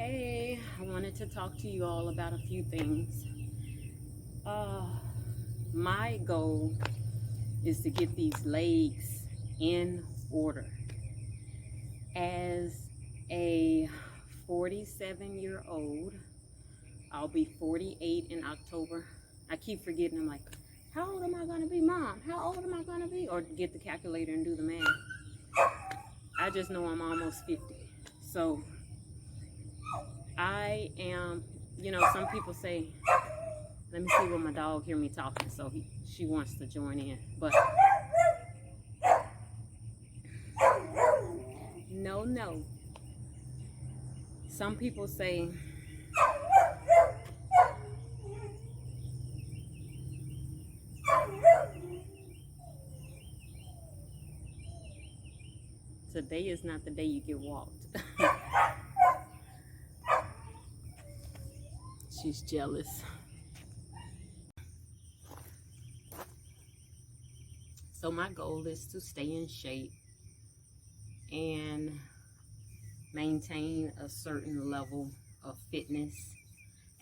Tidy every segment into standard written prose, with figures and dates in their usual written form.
Hey, I wanted to talk to you all about a few things. Uh, my goal is to get these legs in order. As a 47-year-old, I'll be 48 in October. I keep forgetting, I'm like, how old am I going to be, Mom? How old am I going to be? Or get the calculator and do the math. I just know I'm almost 50. So I am, some people say, let me see, will my dog hear me talking? So she wants to join in. But no, no. Some people say, today is not the day you get walked. She's jealous. So my goal is to stay in shape and maintain a certain level of fitness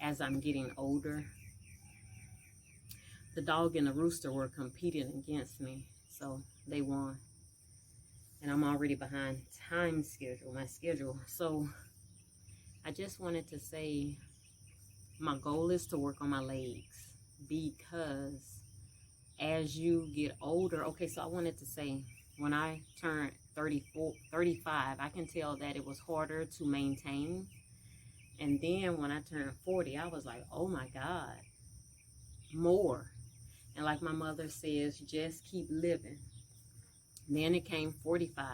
as I'm getting older. The dog and the rooster were competing against me, so they won. And I'm already behind my schedule. So I just wanted to say my goal is to work on my legs because as you get older, okay, so I wanted to say when I turned 35, I can tell that it was harder to maintain. And then when I turned 40, I was like, oh my God, more. And like my mother says, just keep living. Then it came 45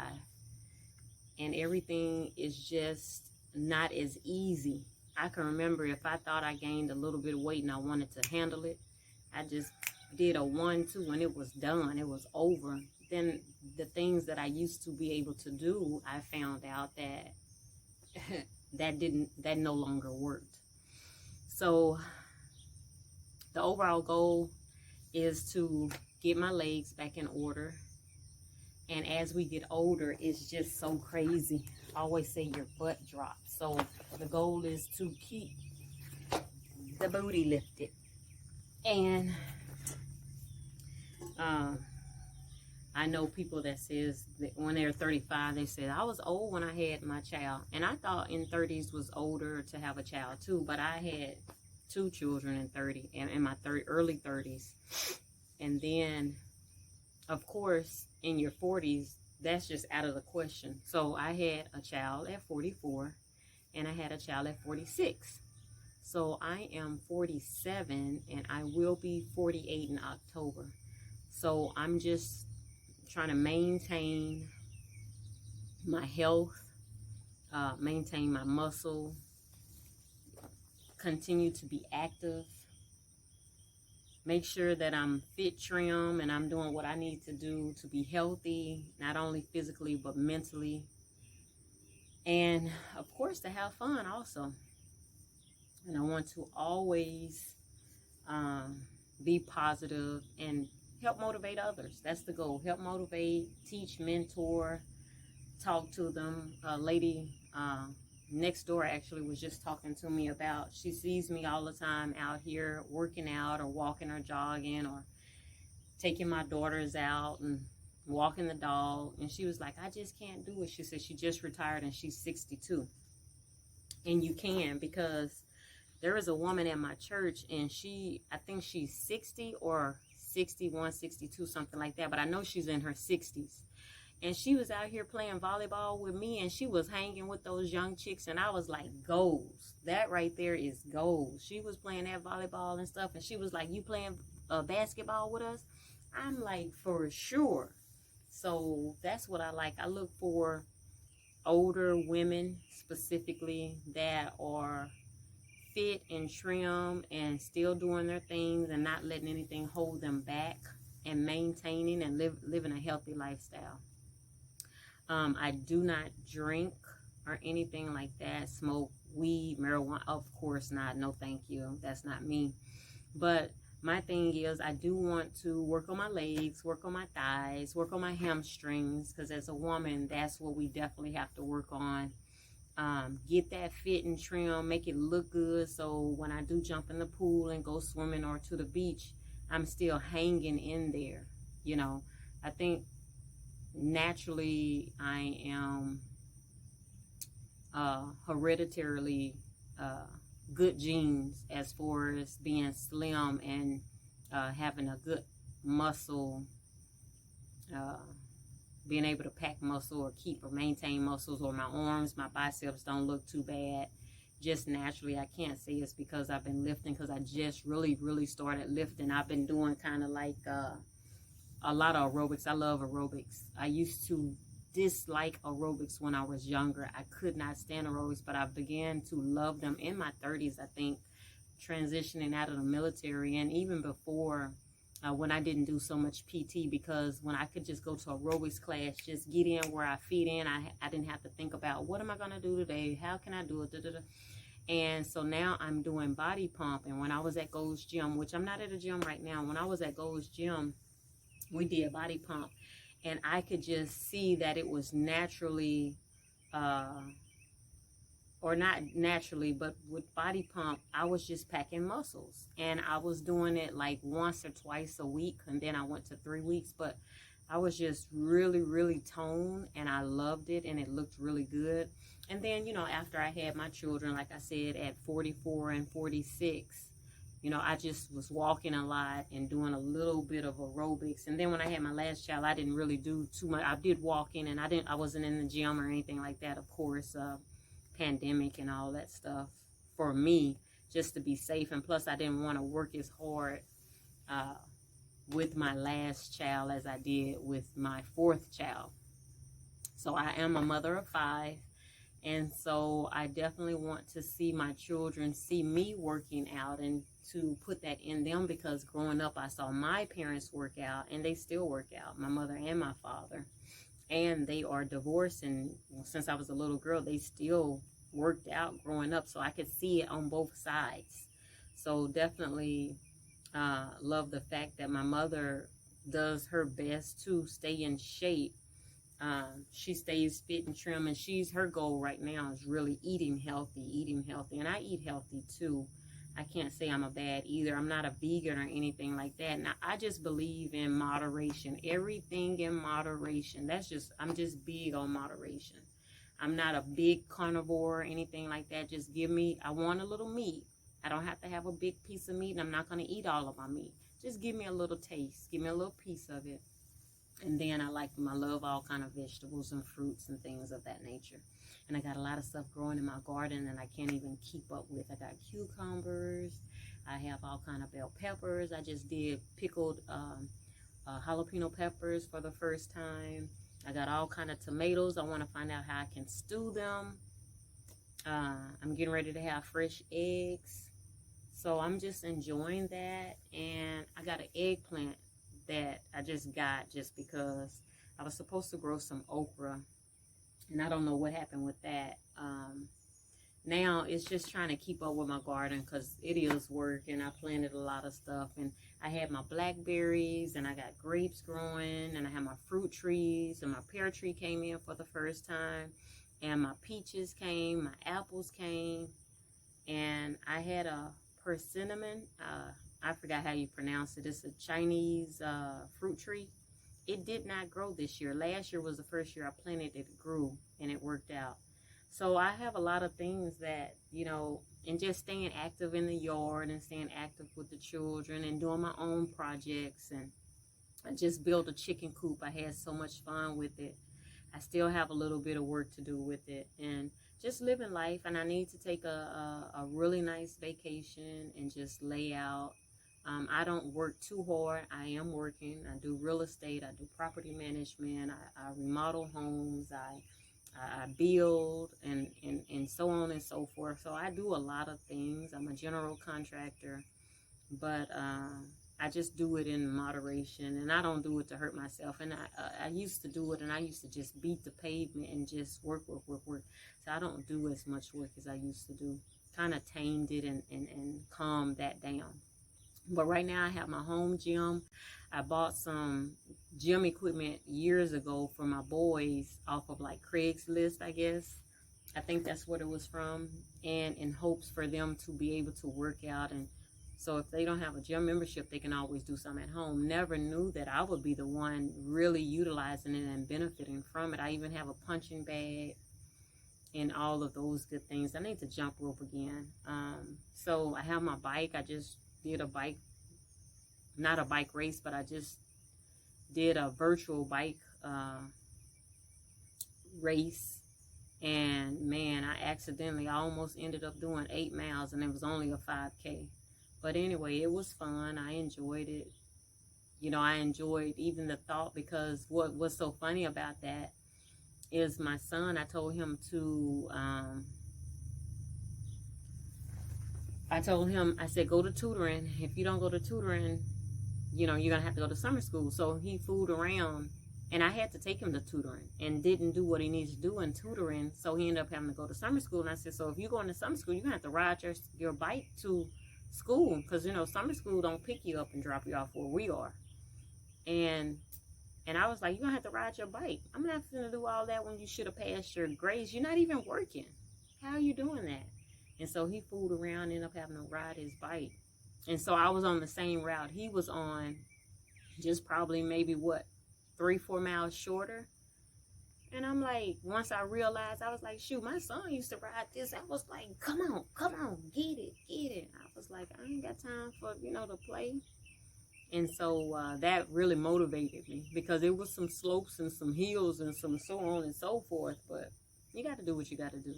and everything is just not as easy. I can remember if I thought I gained a little bit of weight and I wanted to handle it, I just did a 1-2 and it was done. It was over. Then the things that I used to be able to do, I found out that that no longer worked. So the overall goal is to get my legs back in order. And as we get older, it's just so crazy. I always say your butt drops. So the goal is to keep the booty lifted. And I know people that says that when they're 35, they said, I was old when I had my child. And I thought in 30s was older to have a child too. But I had 2 children in 30 and in my early 30s. And then, of course, in your 40s, that's just out of the question. So I had a child at 44 and I had a child at 46. So I am 47 and I will be 48 in October. So I'm just trying to maintain my health, maintain my muscle, continue to be active, make sure that I'm fit, trim, and I'm doing what I need to do to be healthy, not only physically, but mentally. And of course, to have fun also. And I want to always be positive and help motivate others. That's the goal. Help motivate, teach, mentor, talk to them. A lady next door actually was just talking to me about, she sees me all the time out here working out or walking or jogging or taking my daughters out and walking the dog. And she was like, I just can't do it. She said she just retired and she's 62. And you can, because there is a woman at my church and I think she's 60 or 61, 62, something like that. But I know she's in her 60s. And she was out here playing volleyball with me and she was hanging with those young chicks. And I was like, goals. That right there is goals. She was playing that volleyball and stuff. And she was like, you playing basketball with us? I'm like, for sure. So that's what I like. I look for older women specifically that are fit and trim and still doing their things and not letting anything hold them back and maintaining and living a healthy lifestyle. I do not drink or anything like that, smoke weed, marijuana, of course not, no thank you, that's not me. But my thing is I do want to work on my legs, work on my thighs, work on my hamstrings, because as a woman, that's what we definitely have to work on. get that fit and trim, make it look good. So when I do jump in the pool and go swimming or to the beach, I'm still hanging in there. You know, I think naturally I am hereditarily good genes as far as being slim and having a good muscle, uh, being able to pack muscle or keep or maintain muscles, or my arms, my biceps don't look too bad. Just naturally, I can't say it's because I've been lifting, because I just really started lifting. I've been doing kind of like a lot of aerobics. I love aerobics. I used to dislike aerobics when I was younger. I could not stand aerobics, but I began to love them in my 30s, I think, transitioning out of the military, and even before, when I didn't do so much PT, because when I could just go to aerobics class, just get in where I fit in, I didn't have to think about what am I going to do today, how can I do it, da, da, da. And so now I'm doing body pump. And when I was at Gold's Gym, which I'm not at a gym right now, when I was at Gold's Gym, we did body pump, and I could just see that it was naturally, or not naturally, but with body pump, I was just packing muscles, and I was doing it like once or twice a week, and then I went to 3 weeks, but I was just really toned, and I loved it, and it looked really good. And then, you know, after I had my children, like I said, at 44 and 46, you know, I just was walking a lot and doing a little bit of aerobics. And then when I had my last child, I didn't really do too much. I did walking, and I wasn't in the gym or anything like that. Of course, pandemic and all that stuff for me, just to be safe. And plus, I didn't want to work as hard with my last child as I did with my 4th child. So I am a mother of 5. And so I definitely want to see my children see me working out, and to put that in them, because growing up I saw my parents work out, and they still work out, my mother and my father. And they are divorced, and since I was a little girl, they still worked out growing up, so I could see it on both sides. So definitely love the fact that my mother does her best to stay in shape. She stays fit and trim, and her goal right now is really eating healthy, and I eat healthy too. I can't say I'm a bad either. I'm not a vegan or anything like that. Now, I just believe in moderation, everything in moderation. I'm just big on moderation. I'm not a big carnivore or anything like that. Just I want a little meat. I don't have to have a big piece of meat, and I'm not going to eat all of my meat. Just give me a little taste, give me a little piece of it. And then I love all kind of vegetables and fruits and things of that nature. And I got a lot of stuff growing in my garden that I can't even keep up with. I got cucumbers. I have all kind of bell peppers. I just did pickled jalapeno peppers for the first time. I got all kind of tomatoes. I want to find out how I can stew them. I'm getting ready to have fresh eggs. So I'm just enjoying that. And I got an eggplant that I just got just because I was supposed to grow some okra, and I don't know what happened with that. Now it's just trying to keep up with my garden, because it is work, and I planted a lot of stuff, and I had my blackberries, and I got grapes growing, and I have my fruit trees, and my pear tree came in for the first time, and my peaches came, my apples came, and I had a persimmon, I forgot how you pronounce it. It's a Chinese fruit tree. It did not grow this year. Last year was the first year I planted it. It grew, and it worked out. So I have a lot of things that, you know, and just staying active in the yard and staying active with the children and doing my own projects. And I just built a chicken coop. I had so much fun with it. I still have a little bit of work to do with it. And just living life. And I need to take a really nice vacation and just lay out. I don't work too hard. I am working. I do real estate. I do property management. I remodel homes. I build and so on and so forth. So I do a lot of things. I'm a general contractor, but I just do it in moderation, and I don't do it to hurt myself. And I used to do it, and I used to just beat the pavement and just work. So I don't do as much work as I used to do. Kind of tamed it and calmed that down. But right now I have my home gym. I bought some gym equipment years ago for my boys off of like Craigslist, I guess. I think that's what it was from, and in hopes for them to be able to work out. And so if they don't have a gym membership, they can always do something at home. Never knew that I would be the one really utilizing it and benefiting from it. I even have a punching bag and all of those good things. I need to jump rope again. So I have my bike. I just did a bike, not a bike race, but I just did a virtual bike race. And man, I almost ended up doing 8 miles, and it was only a 5K. But anyway, it was fun. I enjoyed it. You know, I enjoyed even the thought, because what was so funny about that is my son, I told him, I said, go to tutoring. If you don't go to tutoring, you know, you're going to have to go to summer school. So he fooled around, and I had to take him to tutoring and didn't do what he needs to do in tutoring. So he ended up having to go to summer school. And I said, so if you're going to summer school, you're going to have to ride your bike to school, because, you know, summer school don't pick you up and drop you off where we are. And I was like, you're going to have to ride your bike. I'm not going to do all that when you should have passed your grades. You're not even working. How are you doing that? And so he fooled around, ended up having to ride his bike. And so I was on the same route he was on, just probably maybe, 3-4 miles shorter. And I'm like, once I realized, I was like, shoot, my son used to ride this. I was like, come on, get it. I was like, I ain't got time for, to play. And so that really motivated me, because it was some slopes and some hills and some so on and so forth. But you got to do what you got to do.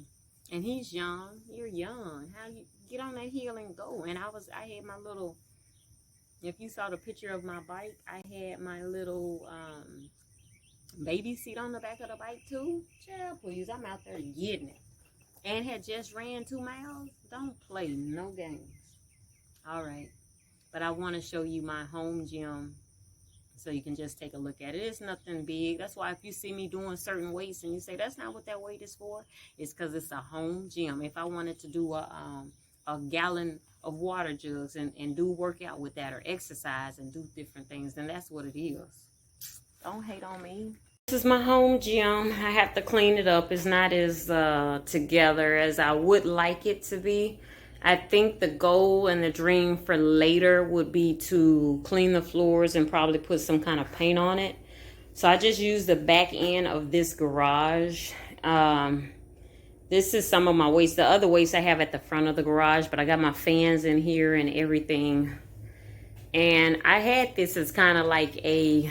And he's young. You're young. How you get on that hill and go? And I had my little, if you saw the picture of my bike, I had my little baby seat on the back of the bike too. Child, please, I'm out there getting it. And had just ran 2 miles. Don't play no games. All right. But I want to show you my home gym so you can just take a look at it. It's nothing big. That's why if you see me doing certain weights and you say, that's not what that weight is for, it's because it's a home gym. If I wanted to do a gallon of water jugs and do workout with that, or exercise and do different things, then that's what it is. Don't hate on me. This is my home gym. I have to clean it up. It's not as together as I would like it to be. I think the goal and the dream for later would be to clean the floors and probably put some kind of paint on it. So I just used the back end of this garage. This is some of my weights. The other weights I have at the front of the garage, but I got my fans in here and everything. And I had this as kind of like a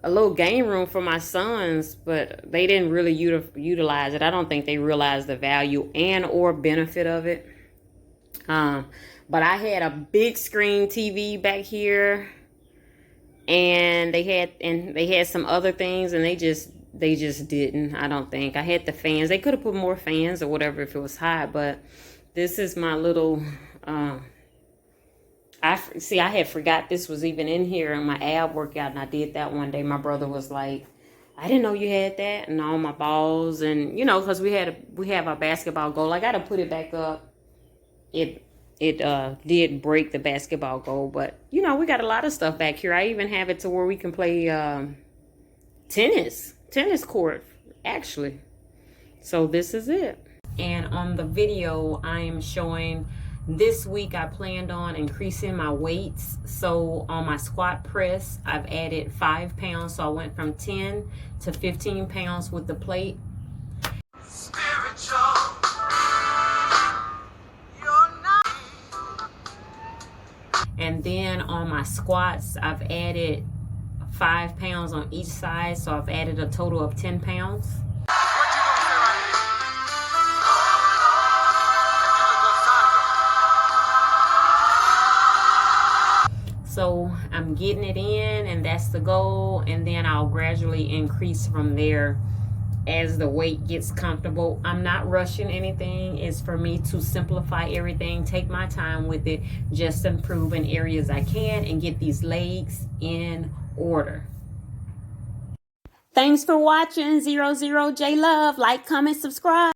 little game room for my sons, but they didn't really utilize it. I don't think they realized the value and or benefit of it. But I had a big screen TV back here, and they had some other things, and they just didn't. I don't think. I had the fans. They could have put more fans or whatever if it was hot, but this is my little I had forgot this was even in here in my ab workout, and I did that one day. My brother was like, I didn't know you had that, and all my balls, and because we have our basketball goal. I got to put it back up. It did break the basketball goal, but we got a lot of stuff back here. I even have it to where we can play tennis court, actually. So this is it. And on the video, I am showing, this week I planned on increasing my weights. So on my squat press, I've added 5 pounds. So I went from 10 to 15 pounds with the plate. And then on my squats, I've added 5 pounds on each side. So I've added a total of 10 pounds. So I'm getting it in, and that's the goal. And then I'll gradually increase from there as the weight gets comfortable. I'm not rushing anything. It's for me to simplify everything, take my time with it, just improve in areas I can and get these legs in order. Thanks for watching. 00J Love. Like, comment, subscribe.